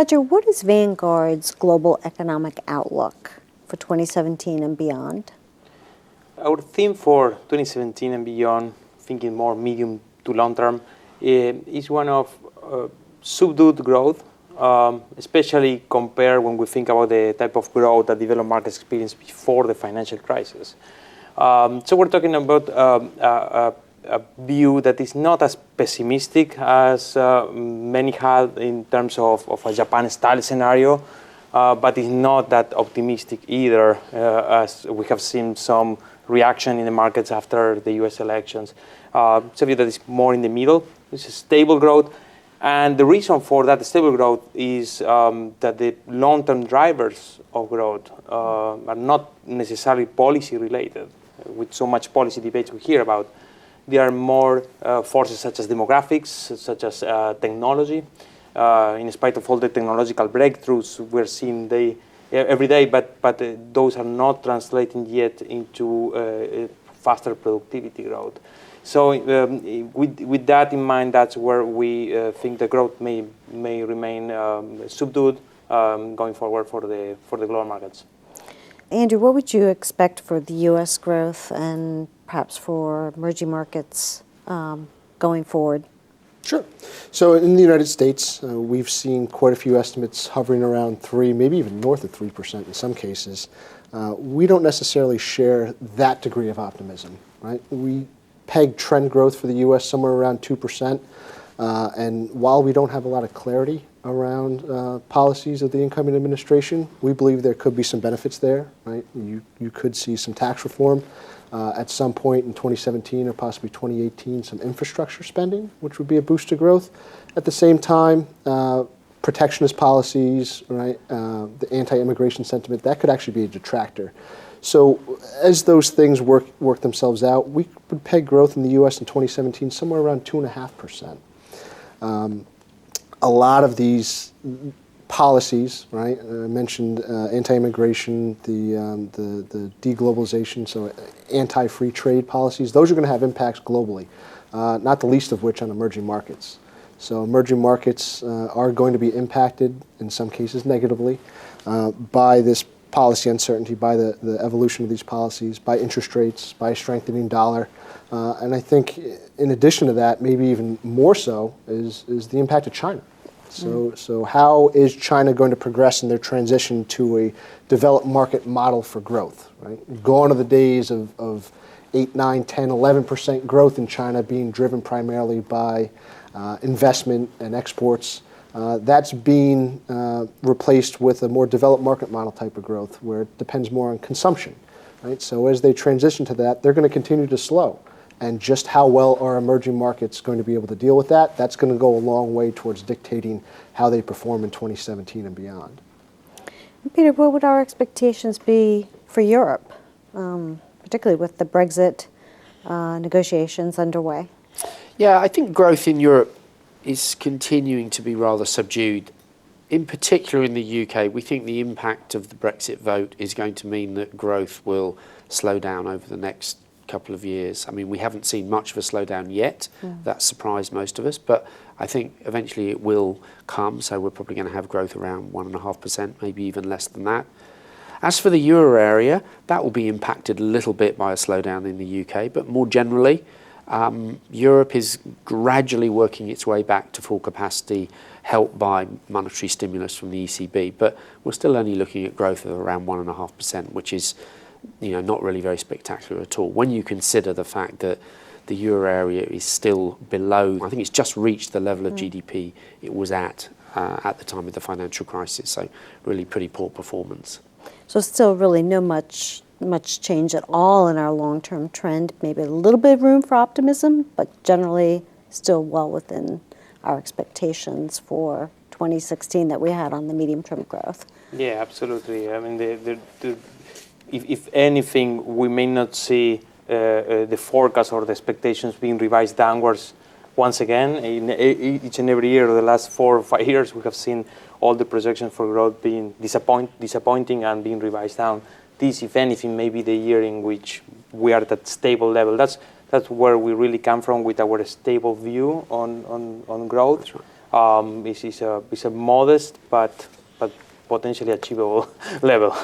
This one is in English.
Roger, what is Vanguard's global economic outlook for 2017 and beyond? Our theme for 2017 and beyond, thinking more medium to long term, is one of subdued growth, especially compared when we think about the type of growth that developed markets experienced before the financial crisis. So we're talking about a view that is not as pessimistic as many had in terms of a Japan-style scenario, but is not that optimistic either, as we have seen some reaction in the markets after the US elections. It's a view that is more in the middle. It's a stable growth. And the reason for that stable growth is that the long-term drivers of growth are not necessarily policy related. With so much policy debates we hear about, there are more forces such as demographics, such as technology. In spite of all the technological breakthroughs we're seeing every day, but those are not translating yet into faster productivity growth. So with that in mind, that's where we think the growth may remain subdued going forward for the global markets. Andrew, what would you expect for the U.S. growth and perhaps for emerging markets going forward? Sure. So in the United States, we've seen quite a few estimates hovering around 3, maybe even north of 3% in some cases. We don't necessarily share that degree of optimism, right? We peg trend growth for the U.S. somewhere around 2%. And while we don't have a lot of clarity around policies of the incoming administration, we believe there could be some benefits there, right? You could see some tax reform at some point in 2017 or possibly 2018, some infrastructure spending, which would be a boost to growth. At the same time, protectionist policies, right? The anti-immigration sentiment, that could actually be a detractor. So as those things work themselves out, we would peg growth in the U.S. in 2017 somewhere around 2.5%. A lot of these policies, right? I mentioned anti-immigration, the deglobalization, so anti-free trade policies. Those are going to have impacts globally, not the least of which on emerging markets. So emerging markets are going to be impacted, in some cases negatively, by this policy uncertainty, by the evolution of these policies, by interest rates, by a strengthening dollar. And I think in addition to that, maybe even more so, is the impact of China. So how is China going to progress in their transition to a developed market model for growth, right? Gone are the days of 8, 9, 10, 11% growth in China being driven primarily by investment and exports. That's being replaced with a more developed market model type of growth where it depends more on consumption, right? So as they transition to that, they're going to continue to slow. And just how well are emerging markets going to be able to deal with that? That's going to go a long way towards dictating how they perform in 2017 and beyond. Peter, what would our expectations be for Europe, particularly with the Brexit negotiations underway? Yeah, I think growth in Europe is continuing to be rather subdued. In particular in the UK, we think the impact of the Brexit vote is going to mean that growth will slow down over the next couple of years. I mean, we haven't seen much of a slowdown yet. That surprised most of us, but I think eventually it will come, so we're probably going to have growth around 1.5%, maybe even less than that. As for the euro area, that will be impacted a little bit by a slowdown in the UK, but more generally, Europe is gradually working its way back to full capacity, helped by monetary stimulus from the ECB, but we're still only looking at growth of around 1.5%, which is not really very spectacular at all. When you consider the fact that the euro area is still below, I think it's just reached the level of GDP it was at the time of the financial crisis, so really pretty poor performance. So still really no much change at all in our long-term trend, maybe a little bit of room for optimism, but generally still well within our expectations for 2016 that we had on the medium-term growth. Yeah, absolutely. I mean, if anything, we may not see the forecast or the expectations being revised downwards once again. In each and every year of the last 4 or 5 years, we have seen all the projections for growth being disappointing and being revised down. This, if anything, may be the year in which we are at that stable level. That's where we really come from with our stable view on growth. It's a modest but potentially achievable level.